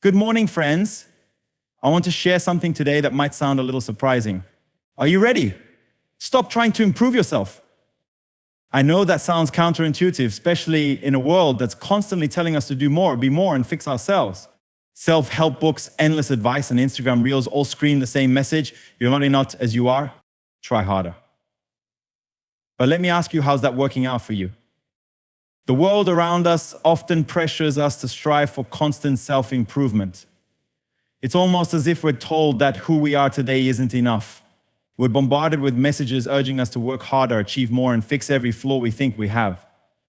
Good morning, friends. I want to share something today that might sound a little surprising. Are you ready? Stop trying to improve yourself. I know that sounds counterintuitive, especially in a world that's constantly telling us to do more, be more, and fix ourselves. Self-help books, endless advice, and Instagram reels all scream the same message. You're only not as you are. Try harder. But let me ask you, how's that working out for you? The world around us often pressures us to strive for constant self-improvement. It's almost as if we're told that who we are today isn't enough. We're bombarded with messages urging us to work harder, achieve more, and fix every flaw we think we have.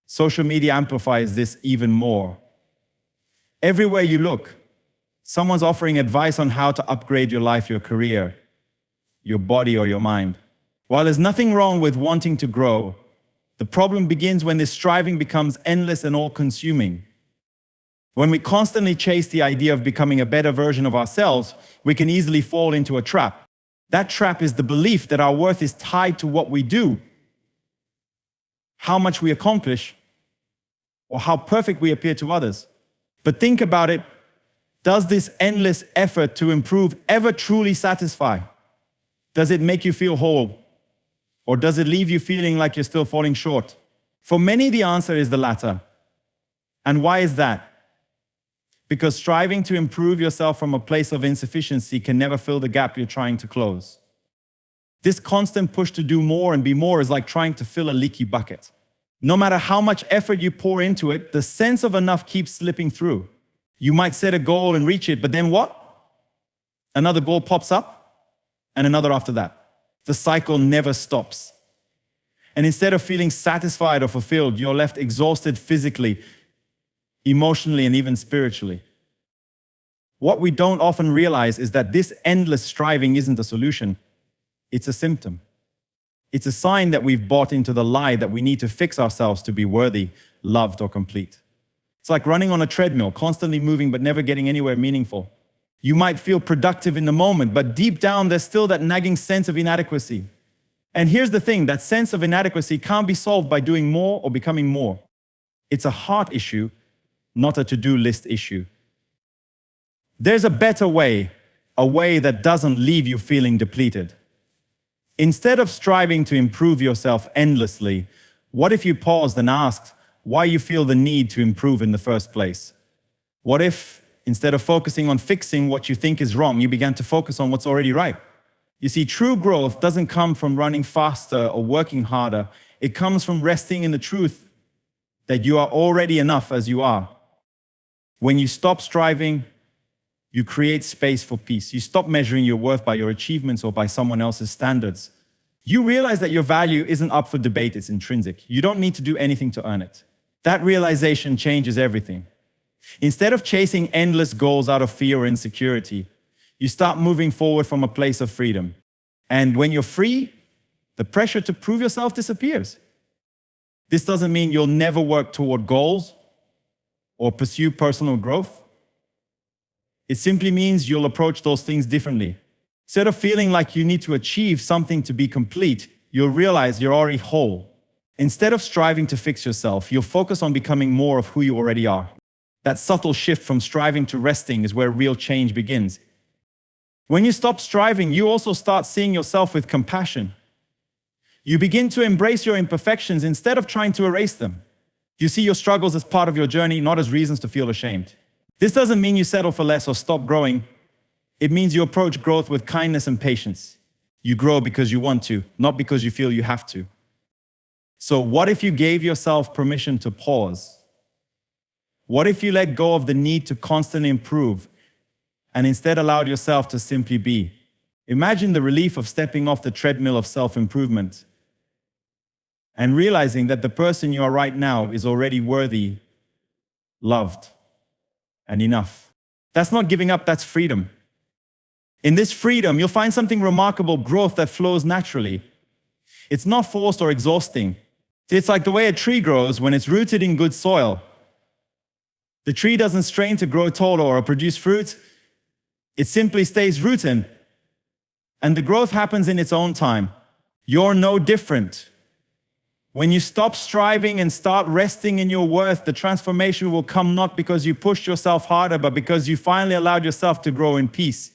Social media amplifies this even more. Everywhere you look, someone's offering advice on how to upgrade your life, your career, your body, or your mind. While there's nothing wrong with wanting to grow, the problem begins when this striving becomes endless and all-consuming. When we constantly chase the idea of becoming a better version of ourselves, we can easily fall into a trap. That trap is the belief that our worth is tied to what we do, how much we accomplish, or how perfect we appear to others. But think about it. Does this endless effort to improve ever truly satisfy? Does it make you feel whole? Or does it leave you feeling like you're still falling short? For many, the answer is the latter. And why is that? Because striving to improve yourself from a place of insufficiency can never fill the gap you're trying to close. This constant push to do more and be more is like trying to fill a leaky bucket. No matter how much effort you pour into it, the sense of enough keeps slipping through. You might set a goal and reach it, but then what? Another goal pops up, and another after that. The cycle never stops. And instead of feeling satisfied or fulfilled, you're left exhausted physically, emotionally, and even spiritually. What we don't often realize is that this endless striving isn't a solution. It's a symptom. It's a sign that we've bought into the lie that we need to fix ourselves to be worthy, loved, or complete. It's like running on a treadmill, constantly moving but never getting anywhere meaningful. You might feel productive in the moment, but deep down, there's still that nagging sense of inadequacy. And here's the thing, that sense of inadequacy can't be solved by doing more or becoming more. It's a heart issue, not a to-do list issue. There's a better way, a way that doesn't leave you feeling depleted. Instead of striving to improve yourself endlessly, what if you paused and asked why you feel the need to improve in the first place? What if, instead of focusing on fixing what you think is wrong, you began to focus on what's already right? You see, true growth doesn't come from running faster or working harder. It comes from resting in the truth that you are already enough as you are. When you stop striving, you create space for peace. You stop measuring your worth by your achievements or by someone else's standards. You realize that your value isn't up for debate, it's intrinsic. You don't need to do anything to earn it. That realization changes everything. Instead of chasing endless goals out of fear or insecurity, you start moving forward from a place of freedom. And when you're free, the pressure to prove yourself disappears. This doesn't mean you'll never work toward goals or pursue personal growth. It simply means you'll approach those things differently. Instead of feeling like you need to achieve something to be complete, you'll realize you're already whole. Instead of striving to fix yourself, you'll focus on becoming more of who you already are. That subtle shift from striving to resting is where real change begins. When you stop striving, you also start seeing yourself with compassion. You begin to embrace your imperfections instead of trying to erase them. You see your struggles as part of your journey, not as reasons to feel ashamed. This doesn't mean you settle for less or stop growing. It means you approach growth with kindness and patience. You grow because you want to, not because you feel you have to. So what if you gave yourself permission to pause? What if you let go of the need to constantly improve and instead allowed yourself to simply be? Imagine the relief of stepping off the treadmill of self-improvement and realizing that the person you are right now is already worthy, loved, and enough. That's not giving up, that's freedom. In this freedom, you'll find something remarkable, growth that flows naturally. It's not forced or exhausting. It's like the way a tree grows when it's rooted in good soil. The tree doesn't strain to grow taller or produce fruit. It simply stays rooted. And the growth happens in its own time. You're no different. When you stop striving and start resting in your worth, the transformation will come not because you pushed yourself harder, but because you finally allowed yourself to grow in peace.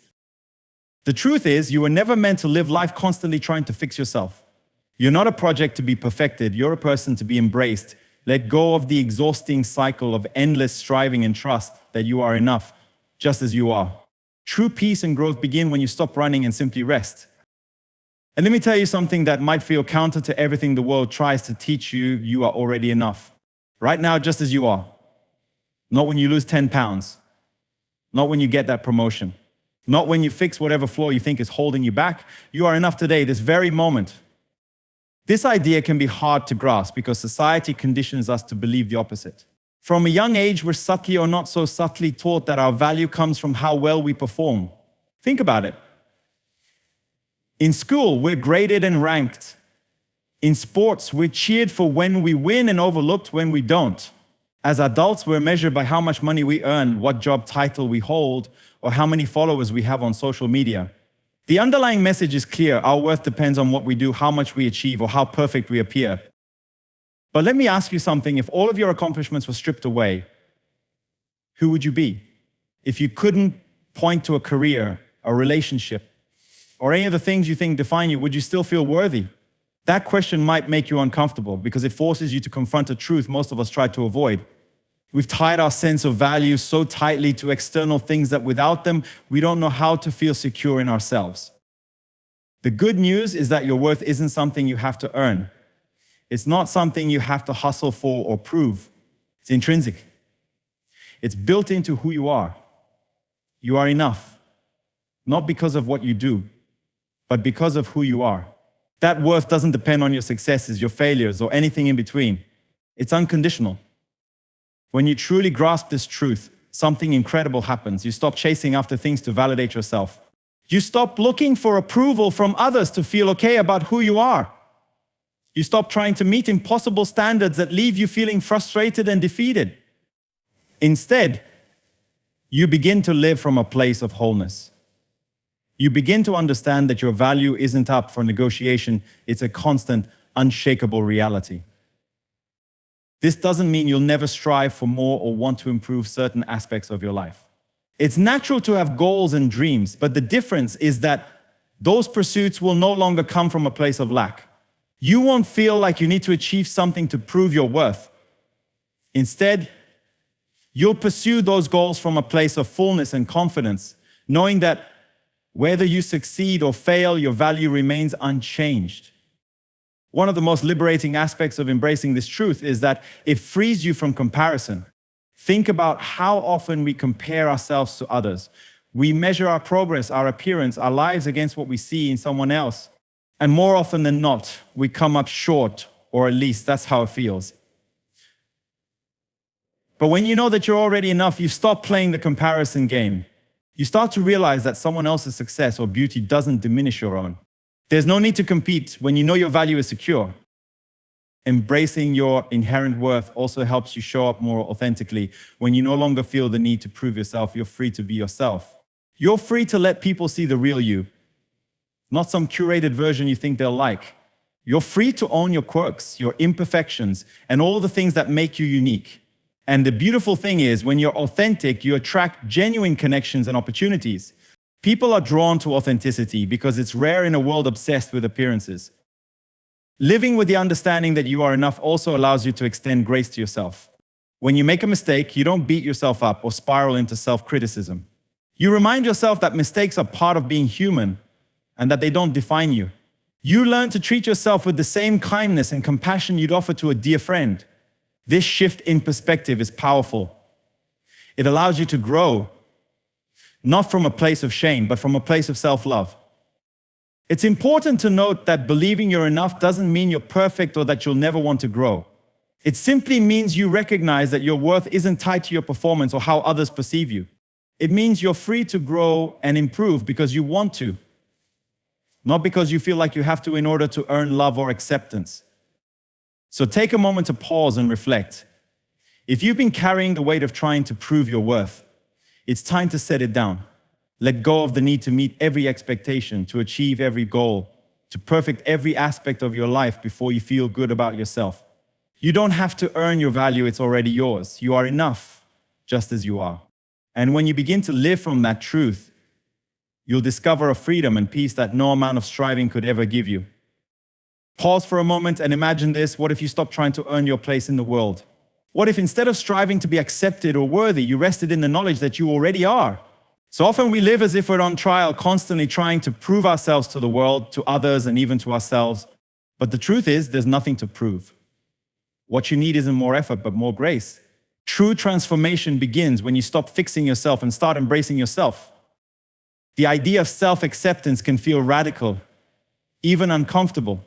The truth is, you were never meant to live life constantly trying to fix yourself. You're not a project to be perfected. You're a person to be embraced. Let go of the exhausting cycle of endless striving and trust that you are enough, just as you are. True peace and growth begin when you stop running and simply rest. And let me tell you something that might feel counter to everything the world tries to teach you. You are already enough. Right now, just as you are. Not when you lose 10 pounds. Not when you get that promotion. Not when you fix whatever flaw you think is holding you back. You are enough today, this very moment. This idea can be hard to grasp because society conditions us to believe the opposite. From a young age, we're subtly or not so subtly taught that our value comes from how well we perform. Think about it. In school, we're graded and ranked. In sports, we're cheered for when we win and overlooked when we don't. As adults, we're measured by how much money we earn, what job title we hold, or how many followers we have on social media. The underlying message is clear. Our worth depends on what we do, how much we achieve, or how perfect we appear. But let me ask you something. If all of your accomplishments were stripped away, who would you be? If you couldn't point to a career, a relationship, or any of the things you think define you, would you still feel worthy? That question might make you uncomfortable because it forces you to confront a truth most of us try to avoid. We've tied our sense of value so tightly to external things that without them, we don't know how to feel secure in ourselves. The good news is that your worth isn't something you have to earn. It's not something you have to hustle for or prove. It's intrinsic. It's built into who you are. You are enough, not because of what you do, but because of who you are. That worth doesn't depend on your successes, your failures, or anything in between. It's unconditional. When you truly grasp this truth, something incredible happens. You stop chasing after things to validate yourself. You stop looking for approval from others to feel okay about who you are. You stop trying to meet impossible standards that leave you feeling frustrated and defeated. Instead, you begin to live from a place of wholeness. You begin to understand that your value isn't up for negotiation. It's a constant, unshakable reality. This doesn't mean you'll never strive for more or want to improve certain aspects of your life. It's natural to have goals and dreams, but the difference is that those pursuits will no longer come from a place of lack. You won't feel like you need to achieve something to prove your worth. Instead, you'll pursue those goals from a place of fullness and confidence, knowing that whether you succeed or fail, your value remains unchanged. One of the most liberating aspects of embracing this truth is that it frees you from comparison. Think about how often we compare ourselves to others. We measure our progress, our appearance, our lives against what we see in someone else. And more often than not, we come up short, or at least that's how it feels. But when you know that you're already enough, you stop playing the comparison game. You start to realize that someone else's success or beauty doesn't diminish your own. There's no need to compete when you know your value is secure. Embracing your inherent worth also helps you show up more authentically. When you no longer feel the need to prove yourself, you're free to be yourself. You're free to let people see the real you, not some curated version you think they'll like. You're free to own your quirks, your imperfections, and all the things that make you unique. And the beautiful thing is, when you're authentic, you attract genuine connections and opportunities. People are drawn to authenticity because it's rare in a world obsessed with appearances. Living with the understanding that you are enough also allows you to extend grace to yourself. When you make a mistake, you don't beat yourself up or spiral into self-criticism. You remind yourself that mistakes are part of being human and that they don't define you. You learn to treat yourself with the same kindness and compassion you'd offer to a dear friend. This shift in perspective is powerful. It allows you to grow, not from a place of shame, but from a place of self-love. It's important to note that believing you're enough doesn't mean you're perfect or that you'll never want to grow. It simply means you recognize that your worth isn't tied to your performance or how others perceive you. It means you're free to grow and improve because you want to, not because you feel like you have to in order to earn love or acceptance. So take a moment to pause and reflect. If you've been carrying the weight of trying to prove your worth, it's time to set it down. Let go of the need to meet every expectation, to achieve every goal, to perfect every aspect of your life before you feel good about yourself. You don't have to earn your value, it's already yours. You are enough, just as you are. And when you begin to live from that truth, you'll discover a freedom and peace that no amount of striving could ever give you. Pause for a moment and imagine this. What if you stopped trying to earn your place in the world? What if instead of striving to be accepted or worthy, you rested in the knowledge that you already are? So often we live as if we're on trial, constantly trying to prove ourselves to the world, to others, and even to ourselves. But the truth is, there's nothing to prove. What you need isn't more effort, but more grace. True transformation begins when you stop fixing yourself and start embracing yourself. The idea of self-acceptance can feel radical, even uncomfortable,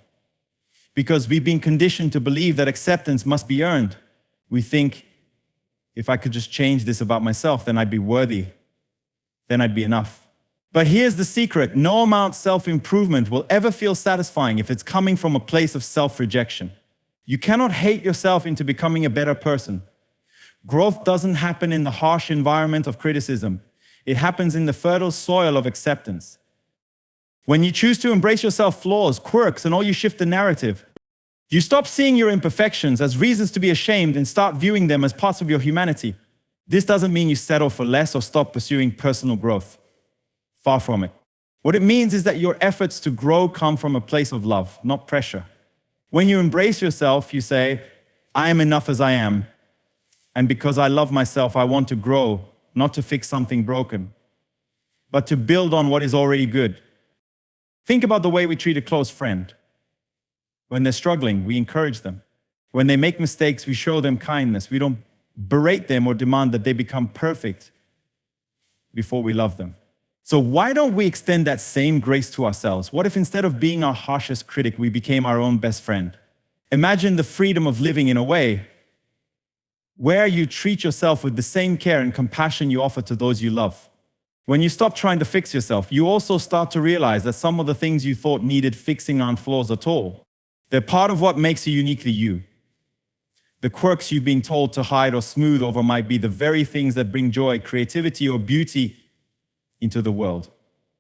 because we've been conditioned to believe that acceptance must be earned. We think, if I could just change this about myself, then I'd be worthy. Then I'd be enough. But here's the secret. No amount of self-improvement will ever feel satisfying if it's coming from a place of self-rejection. You cannot hate yourself into becoming a better person. Growth doesn't happen in the harsh environment of criticism. It happens in the fertile soil of acceptance. When you choose to embrace your self-flaws, quirks, and all, you shift the narrative. You stop seeing your imperfections as reasons to be ashamed and start viewing them as parts of your humanity. This doesn't mean you settle for less or stop pursuing personal growth. Far from it. What it means is that your efforts to grow come from a place of love, not pressure. When you embrace yourself, you say, I am enough as I am. And because I love myself, I want to grow, not to fix something broken, but to build on what is already good. Think about the way we treat a close friend. When they're struggling, we encourage them. When they make mistakes, we show them kindness. We don't berate them or demand that they become perfect before we love them. So why don't we extend that same grace to ourselves? What if instead of being our harshest critic, we became our own best friend? Imagine the freedom of living in a way where you treat yourself with the same care and compassion you offer to those you love. When you stop trying to fix yourself, you also start to realize that some of the things you thought needed fixing aren't flaws at all. They're part of what makes you uniquely you. The quirks you've been told to hide or smooth over might be the very things that bring joy, creativity, or beauty into the world.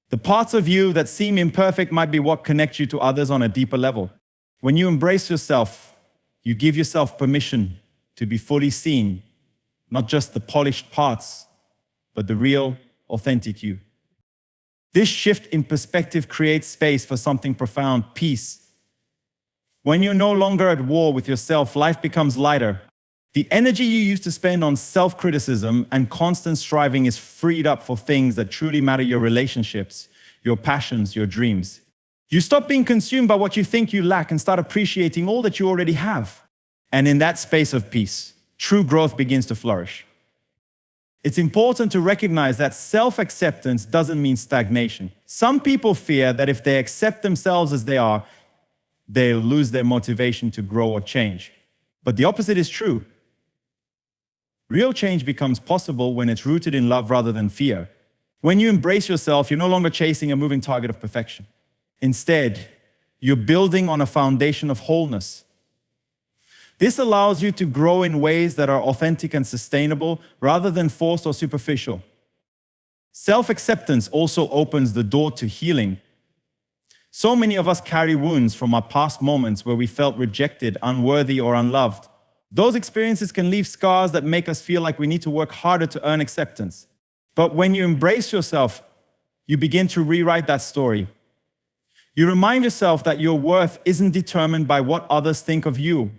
The parts of you that seem imperfect might be what connect you to others on a deeper level. When you embrace yourself, you give yourself permission to be fully seen, not just the polished parts, but the real, authentic you. This shift in perspective creates space for something profound, peace. When you're no longer at war with yourself, life becomes lighter. The energy you used to spend on self-criticism and constant striving is freed up for things that truly matter: your relationships, your passions, your dreams. You stop being consumed by what you think you lack and start appreciating all that you already have. And in that space of peace, true growth begins to flourish. It's important to recognize that self-acceptance doesn't mean stagnation. Some people fear that if they accept themselves as they are, they'll lose their motivation to grow or change. But the opposite is true. Real change becomes possible when it's rooted in love rather than fear. When you embrace yourself, you're no longer chasing a moving target of perfection. Instead, you're building on a foundation of wholeness. This allows you to grow in ways that are authentic and sustainable rather than forced or superficial. Self-acceptance also opens the door to healing. So many of us carry wounds from our past moments where we felt rejected, unworthy, or unloved. Those experiences can leave scars that make us feel like we need to work harder to earn acceptance. But when you embrace yourself, you begin to rewrite that story. You remind yourself that your worth isn't determined by what others think of you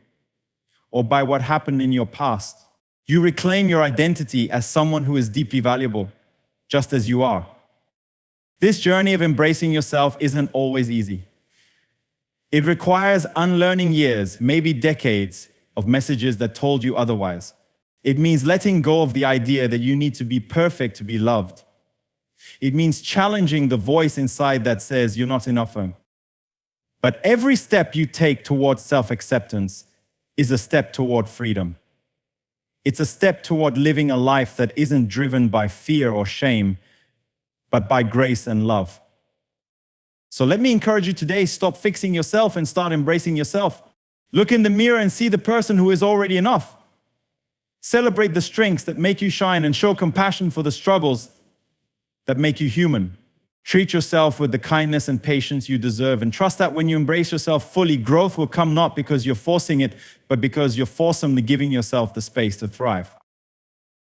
or by what happened in your past. You reclaim your identity as someone who is deeply valuable, just as you are. This journey of embracing yourself isn't always easy. It requires unlearning years, maybe decades, of messages that told you otherwise. It means letting go of the idea that you need to be perfect to be loved. It means challenging the voice inside that says you're not enough. But every step you take towards self-acceptance is a step toward freedom. It's a step toward living a life that isn't driven by fear or shame, but by grace and love. So let me encourage you today, stop fixing yourself and start embracing yourself. Look in the mirror and see the person who is already enough. Celebrate the strengths that make you shine and show compassion for the struggles that make you human. Treat yourself with the kindness and patience you deserve, and trust that when you embrace yourself fully, growth will come not because you're forcing it, but because you're forcefully giving yourself the space to thrive.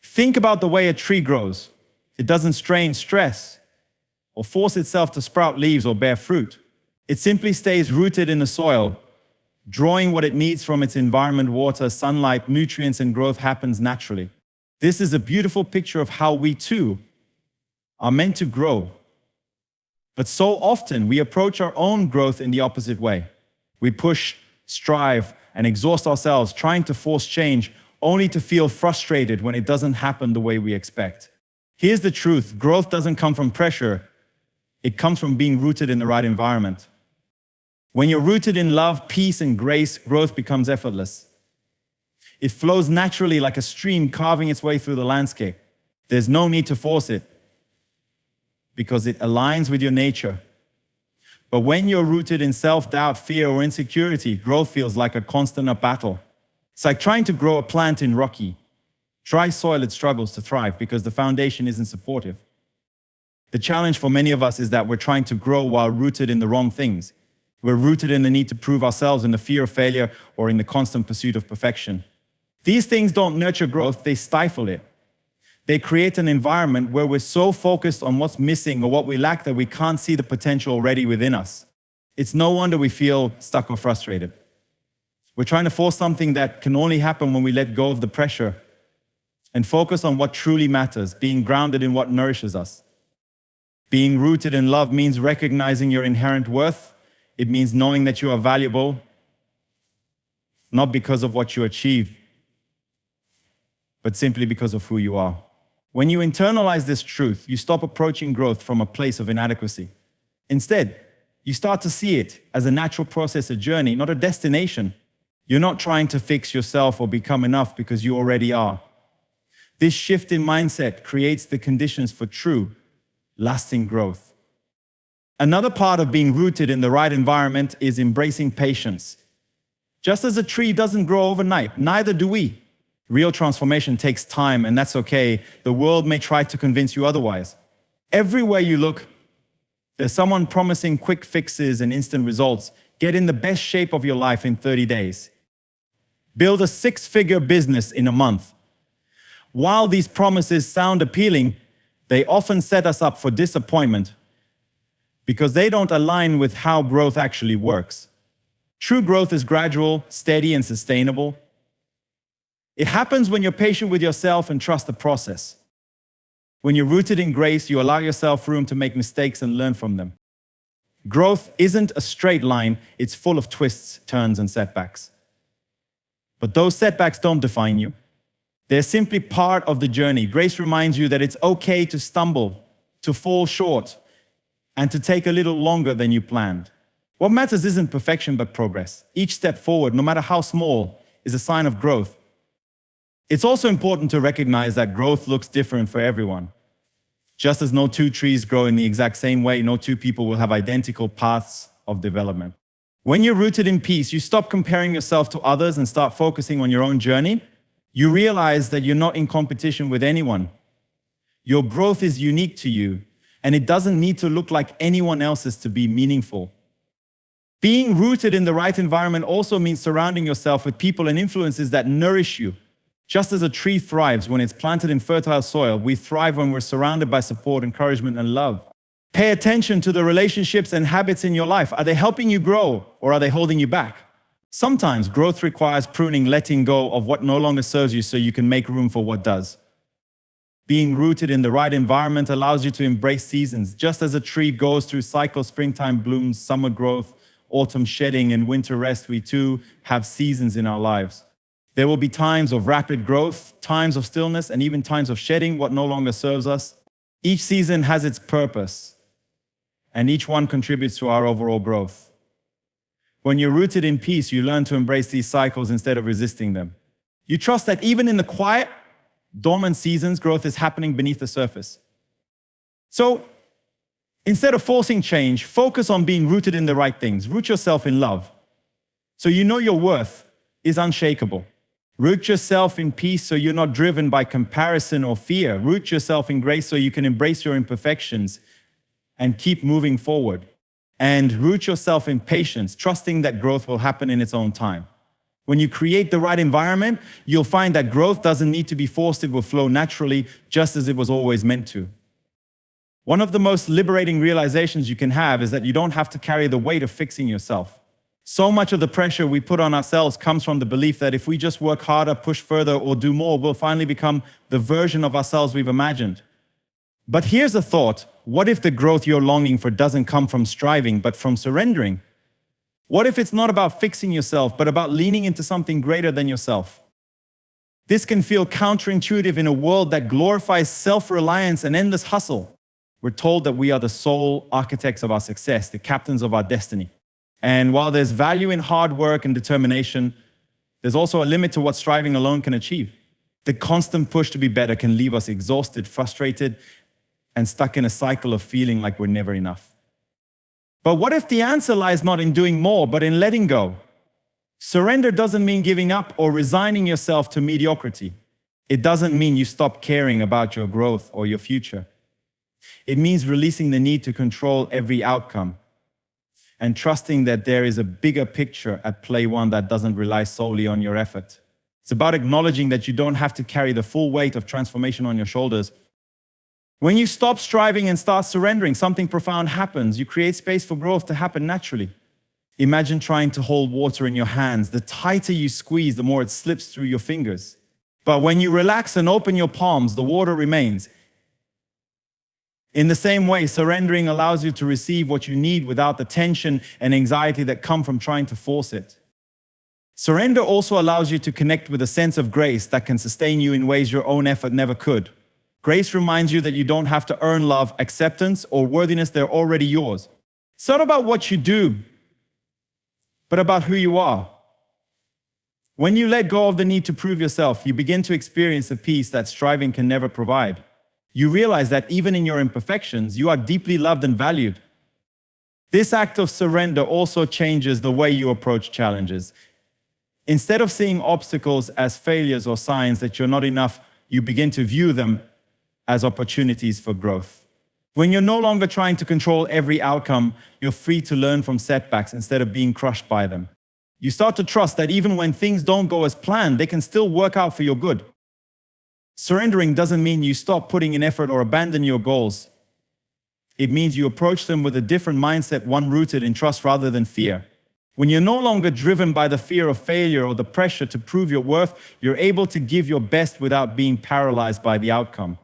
Think about the way a tree grows. It doesn't strain, stress, or force itself to sprout leaves or bear fruit. It simply stays rooted in the soil, drawing what it needs from its environment: water, sunlight, nutrients, and growth happens naturally. This is a beautiful picture of how we too are meant to grow. But so often we approach our own growth in the opposite way. We push, strive, and exhaust ourselves trying to force change, only to feel frustrated when it doesn't happen the way we expect. Here's the truth: growth doesn't come from pressure. It comes from being rooted in the right environment. When you're rooted in love, peace, and grace, growth becomes effortless. It flows naturally like a stream carving its way through the landscape. There's no need to force it, because it aligns with your nature. But when you're rooted in self-doubt, fear, or insecurity, growth feels like a constant battle. It's like trying to grow a plant in rocky, dry soil. It struggles to thrive because the foundation isn't supportive. The challenge for many of us is that we're trying to grow while rooted in the wrong things. We're rooted in the need to prove ourselves, in the fear of failure, or in the constant pursuit of perfection. These things don't nurture growth, they stifle it. They create an environment where we're so focused on what's missing or what we lack that we can't see the potential already within us. It's no wonder we feel stuck or frustrated. We're trying to force something that can only happen when we let go of the pressure and focus on what truly matters, being grounded in what nourishes us. Being rooted in love means recognizing your inherent worth. It means knowing that you are valuable, not because of what you achieve, but simply because of who you are. When you internalize this truth, you stop approaching growth from a place of inadequacy. Instead, you start to see it as a natural process, a journey, not a destination. You're not trying to fix yourself or become enough because you already are. This shift in mindset creates the conditions for true, lasting growth. Another part of being rooted in the right environment is embracing patience. Just as a tree doesn't grow overnight, neither do we. Real transformation takes time, and that's okay. The world may try to convince you otherwise. Everywhere you look, there's someone promising quick fixes and instant results. Get in the best shape of your life in 30 days. Build a 6-figure business in a month. While these promises sound appealing, they often set us up for disappointment because they don't align with how growth actually works. True growth is gradual, steady, and sustainable. It happens when you're patient with yourself and trust the process. When you're rooted in grace, you allow yourself room to make mistakes and learn from them. Growth isn't a straight line, it's full of twists, turns, and setbacks. But those setbacks don't define you. They're simply part of the journey. Grace reminds you that it's okay to stumble, to fall short, and to take a little longer than you planned. What matters isn't perfection, but progress. Each step forward, no matter how small, is a sign of growth. It's also important to recognize that growth looks different for everyone. Just as no two trees grow in the exact same way, no two people will have identical paths of development. When you're rooted in peace, you stop comparing yourself to others and start focusing on your own journey. You realize that you're not in competition with anyone. Your growth is unique to you, and it doesn't need to look like anyone else's to be meaningful. Being rooted in the right environment also means surrounding yourself with people and influences that nourish you. Just as a tree thrives when it's planted in fertile soil, we thrive when we're surrounded by support, encouragement, and love. Pay attention to the relationships and habits in your life. Are they helping you grow, or are they holding you back? Sometimes growth requires pruning, letting go of what no longer serves you so you can make room for what does. Being rooted in the right environment allows you to embrace seasons. Just as a tree goes through cycles: springtime blooms, summer growth, autumn shedding, and winter rest, we too have seasons in our lives. There will be times of rapid growth, times of stillness, and even times of shedding what no longer serves us. Each season has its purpose, and each one contributes to our overall growth. When you're rooted in peace, you learn to embrace these cycles instead of resisting them. You trust that even in the quiet, dormant seasons, growth is happening beneath the surface. So, instead of forcing change, focus on being rooted in the right things. Root yourself in love, so you know your worth is unshakable. Root yourself in peace so you're not driven by comparison or fear. Root yourself in grace so you can embrace your imperfections and keep moving forward. And root yourself in patience, trusting that growth will happen in its own time. When you create the right environment, you'll find that growth doesn't need to be forced, it will flow naturally, just as it was always meant to. One of the most liberating realizations you can have is that you don't have to carry the weight of fixing yourself. So much of the pressure we put on ourselves comes from the belief that if we just work harder, push further, or do more, we'll finally become the version of ourselves we've imagined. But here's a thought: what if the growth you're longing for doesn't come from striving, but from surrendering? What if it's not about fixing yourself, but about leaning into something greater than yourself? This can feel counterintuitive in a world that glorifies self-reliance and endless hustle. We're told that we are the sole architects of our success, the captains of our destiny. And while there's value in hard work and determination, there's also a limit to what striving alone can achieve. The constant push to be better can leave us exhausted, frustrated, and stuck in a cycle of feeling like we're never enough. But what if the answer lies not in doing more, but in letting go? Surrender doesn't mean giving up or resigning yourself to mediocrity. It doesn't mean you stop caring about your growth or your future. It means releasing the need to control every outcome and trusting that there is a bigger picture at play, one that doesn't rely solely on your effort. It's about acknowledging that you don't have to carry the full weight of transformation on your shoulders. When you stop striving and start surrendering, something profound happens. You create space for growth to happen naturally. Imagine trying to hold water in your hands. The tighter you squeeze, the more it slips through your fingers. But when you relax and open your palms, the water remains. In the same way, surrendering allows you to receive what you need without the tension and anxiety that come from trying to force it. Surrender also allows you to connect with a sense of grace that can sustain you in ways your own effort never could. Grace reminds you that you don't have to earn love, acceptance, or worthiness. They're already yours. It's not about what you do, but about who you are. When you let go of the need to prove yourself, you begin to experience a peace that striving can never provide. You realize that even in your imperfections, you are deeply loved and valued. This act of surrender also changes the way you approach challenges. Instead of seeing obstacles as failures or signs that you're not enough, you begin to view them as opportunities for growth. When you're no longer trying to control every outcome, you're free to learn from setbacks instead of being crushed by them. You start to trust that even when things don't go as planned, they can still work out for your good. Surrendering doesn't mean you stop putting in effort or abandon your goals. It means you approach them with a different mindset, one rooted in trust rather than fear. When you're no longer driven by the fear of failure or the pressure to prove your worth, you're able to give your best without being paralyzed by the outcome.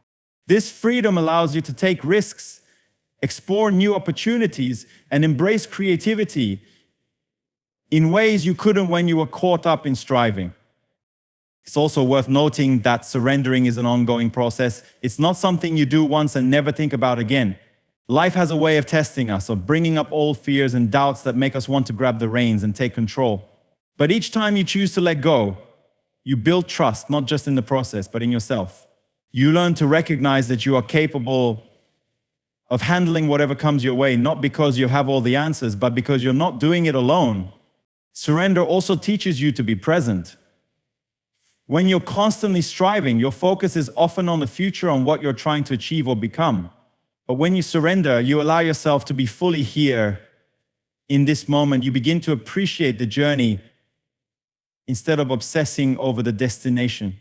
This freedom allows you to take risks, explore new opportunities, and embrace creativity in ways you couldn't when you were caught up in striving. It's also worth noting that surrendering is an ongoing process. It's not something you do once and never think about again. Life has a way of testing us, of bringing up old fears and doubts that make us want to grab the reins and take control. But each time you choose to let go, you build trust, not just in the process, but in yourself. You learn to recognize that you are capable of handling whatever comes your way, not because you have all the answers, but because you're not doing it alone. Surrender also teaches you to be present. When you're constantly striving, your focus is often on the future, on what you're trying to achieve or become. But when you surrender, you allow yourself to be fully here in this moment. You begin to appreciate the journey instead of obsessing over the destination.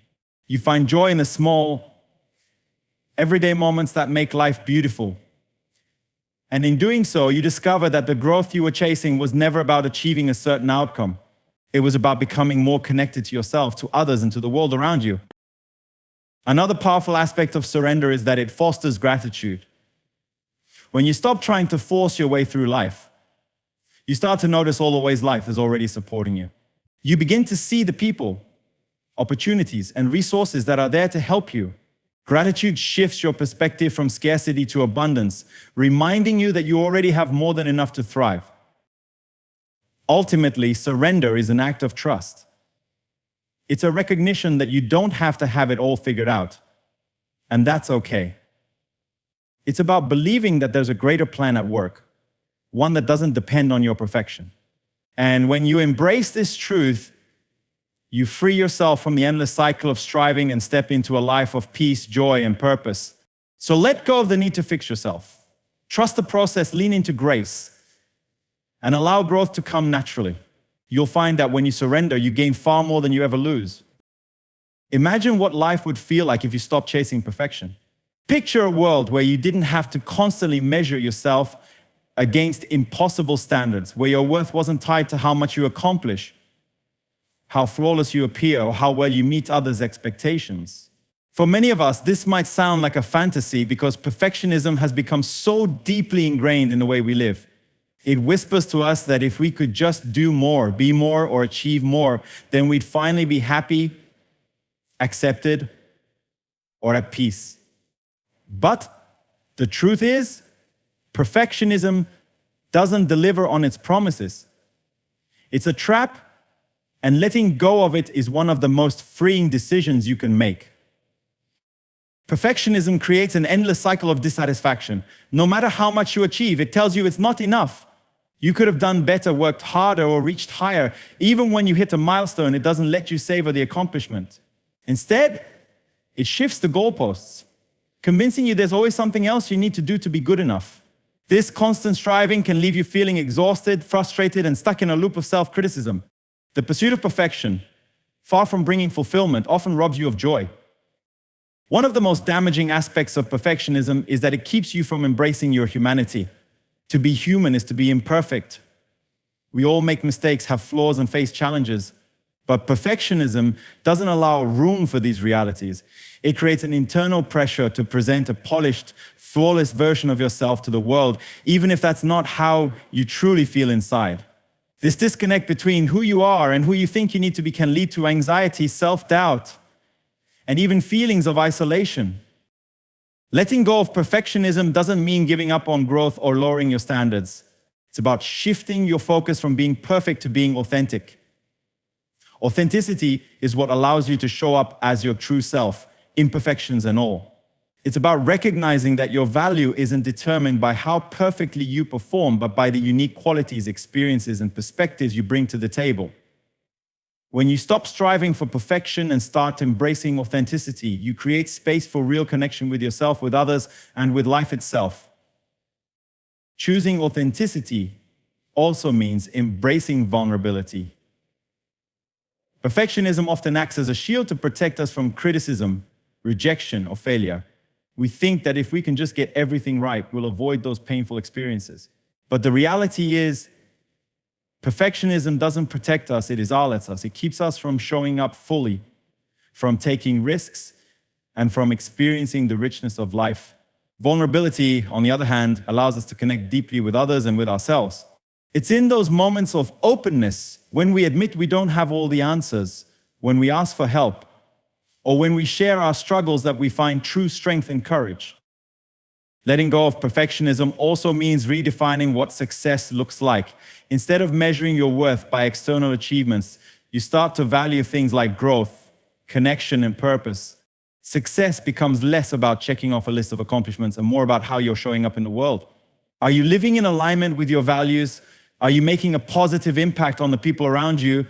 You find joy in the small, everyday moments that make life beautiful. And in doing so, you discover that the growth you were chasing was never about achieving a certain outcome. It was about becoming more connected to yourself, to others, and to the world around you. Another powerful aspect of surrender is that it fosters gratitude. When you stop trying to force your way through life, you start to notice all the ways life is already supporting you. You begin to see the people, opportunities, and resources that are there to help you. Gratitude shifts your perspective from scarcity to abundance, reminding you that you already have more than enough to thrive. Ultimately, surrender is an act of trust. It's a recognition that you don't have to have it all figured out, and that's okay. It's about believing that there's a greater plan at work, one that doesn't depend on your perfection. And when you embrace this truth, you free yourself from the endless cycle of striving and step into a life of peace, joy, and purpose. So let go of the need to fix yourself. Trust the process, lean into grace, and allow growth to come naturally. You'll find that when you surrender, you gain far more than you ever lose. Imagine what life would feel like if you stopped chasing perfection. Picture a world where you didn't have to constantly measure yourself against impossible standards, where your worth wasn't tied to how much you accomplish, how flawless you appear, or how well you meet others' expectations. For many of us, this might sound like a fantasy because perfectionism has become so deeply ingrained in the way we live. It whispers to us that if we could just do more, be more, or achieve more, then we'd finally be happy, accepted, or at peace. But the truth is, perfectionism doesn't deliver on its promises. It's a trap, and letting go of it is one of the most freeing decisions you can make. Perfectionism creates an endless cycle of dissatisfaction. No matter how much you achieve, it tells you it's not enough. You could have done better, worked harder, or reached higher. Even when you hit a milestone, it doesn't let you savor the accomplishment. Instead, it shifts the goalposts, convincing you there's always something else you need to do to be good enough. This constant striving can leave you feeling exhausted, frustrated, and stuck in a loop of self-criticism. The pursuit of perfection, far from bringing fulfillment, often robs you of joy. One of the most damaging aspects of perfectionism is that it keeps you from embracing your humanity. To be human is to be imperfect. We all make mistakes, have flaws, and face challenges. But perfectionism doesn't allow room for these realities. It creates an internal pressure to present a polished, flawless version of yourself to the world, even if that's not how you truly feel inside. This disconnect between who you are and who you think you need to be can lead to anxiety, self-doubt, and even feelings of isolation. Letting go of perfectionism doesn't mean giving up on growth or lowering your standards. It's about shifting your focus from being perfect to being authentic. Authenticity is what allows you to show up as your true self, imperfections and all. It's about recognizing that your value isn't determined by how perfectly you perform, but by the unique qualities, experiences, and perspectives you bring to the table. When you stop striving for perfection and start embracing authenticity, you create space for real connection with yourself, with others, and with life itself. Choosing authenticity also means embracing vulnerability. Perfectionism often acts as a shield to protect us from criticism, rejection, or failure. We think that if we can just get everything right, we'll avoid those painful experiences. But the reality is, perfectionism doesn't protect us, it isolates us. It keeps us from showing up fully, from taking risks, and from experiencing the richness of life. Vulnerability, on the other hand, allows us to connect deeply with others and with ourselves. It's in those moments of openness, when we admit we don't have all the answers, when we ask for help, or when we share our struggles, that we find true strength and courage. Letting go of perfectionism also means redefining what success looks like. Instead of measuring your worth by external achievements, you start to value things like growth, connection, and purpose. Success becomes less about checking off a list of accomplishments and more about how you're showing up in the world. Are you living in alignment with your values? Are you making a positive impact on the people around you?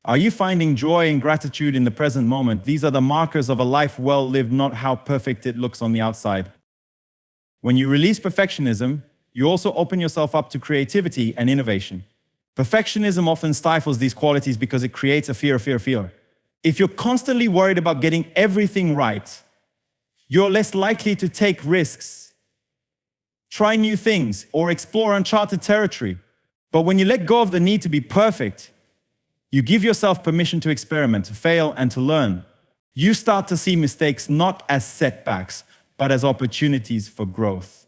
Are you finding joy and gratitude in the present moment? These are the markers of a life well lived, not how perfect it looks on the outside. When you release perfectionism, you also open yourself up to creativity and innovation. Perfectionism often stifles these qualities because it creates a fear. If you're constantly worried about getting everything right, you're less likely to take risks, try new things, or explore uncharted territory. But when you let go of the need to be perfect, you give yourself permission to experiment, to fail, and to learn. You start to see mistakes not as setbacks, but as opportunities for growth.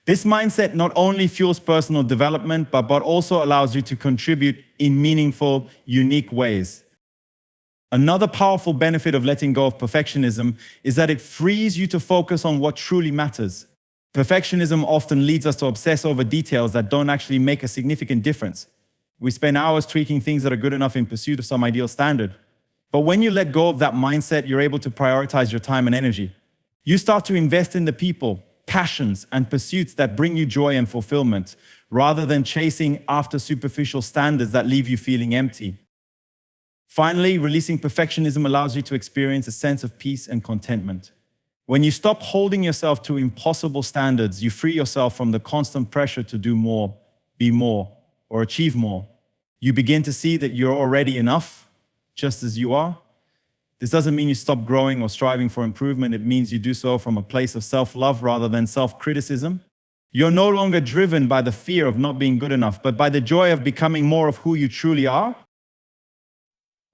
This mindset not only fuels personal development, but also allows you to contribute in meaningful, unique ways. Another powerful benefit of letting go of perfectionism is that it frees you to focus on what truly matters. Perfectionism often leads us to obsess over details that don't actually make a significant difference. We spend hours tweaking things that are good enough in pursuit of some ideal standard. But when you let go of that mindset, you're able to prioritize your time and energy. You start to invest in the people, passions, and pursuits that bring you joy and fulfillment, rather than chasing after superficial standards that leave you feeling empty. Finally, releasing perfectionism allows you to experience a sense of peace and contentment. When you stop holding yourself to impossible standards, you free yourself from the constant pressure to do more, be more, or achieve more. You begin to see that you're already enough, just as you are. This doesn't mean you stop growing or striving for improvement. It means you do so from a place of self-love rather than self-criticism. You're no longer driven by the fear of not being good enough, but by the joy of becoming more of who you truly are.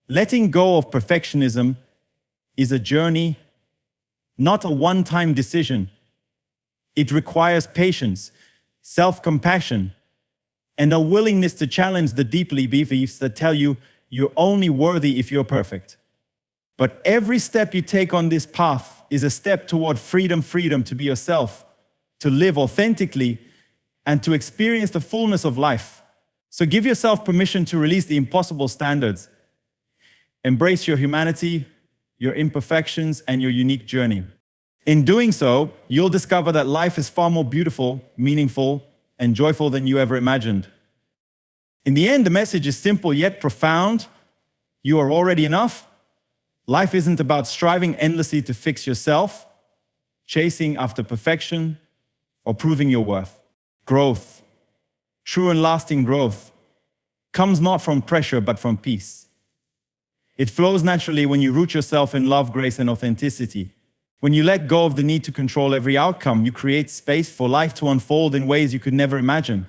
Letting go of perfectionism is a journey, not a one-time decision. It requires patience, self-compassion, and a willingness to challenge the deeply beliefs that tell you you're only worthy if you're perfect. But every step you take on this path is a step toward freedom to be yourself, to live authentically, and to experience the fullness of life. So give yourself permission to release the impossible standards. Embrace your humanity, your imperfections, and your unique journey. In doing so, you'll discover that life is far more beautiful, meaningful, and joyful than you ever imagined. In the end, the message is simple yet profound. You are already enough. Life isn't about striving endlessly to fix yourself, chasing after perfection, or proving your worth. Growth, true and lasting growth, comes not from pressure but from peace. It flows naturally when you root yourself in love, grace, and authenticity. When you let go of the need to control every outcome, you create space for life to unfold in ways you could never imagine.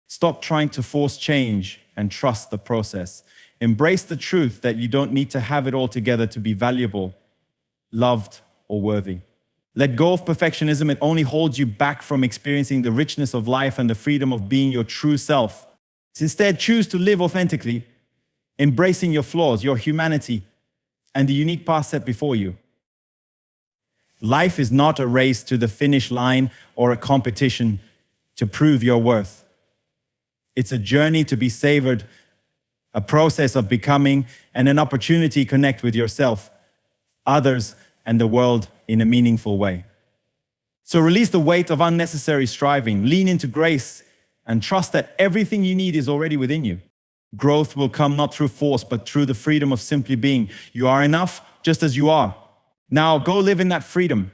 Stop trying to force change and trust the process. Embrace the truth that you don't need to have it all together to be valuable, loved, or worthy. Let go of perfectionism. It only holds you back from experiencing the richness of life and the freedom of being your true self. Instead, choose to live authentically, embracing your flaws, your humanity, and the unique path set before you. Life is not a race to the finish line or a competition to prove your worth. It's a journey to be savored, a process of becoming, and an opportunity to connect with yourself, others, and the world in a meaningful way. So release the weight of unnecessary striving, lean into grace, and trust that everything you need is already within you. Growth will come not through force, but through the freedom of simply being. You are enough just as you are. Now go live in that freedom.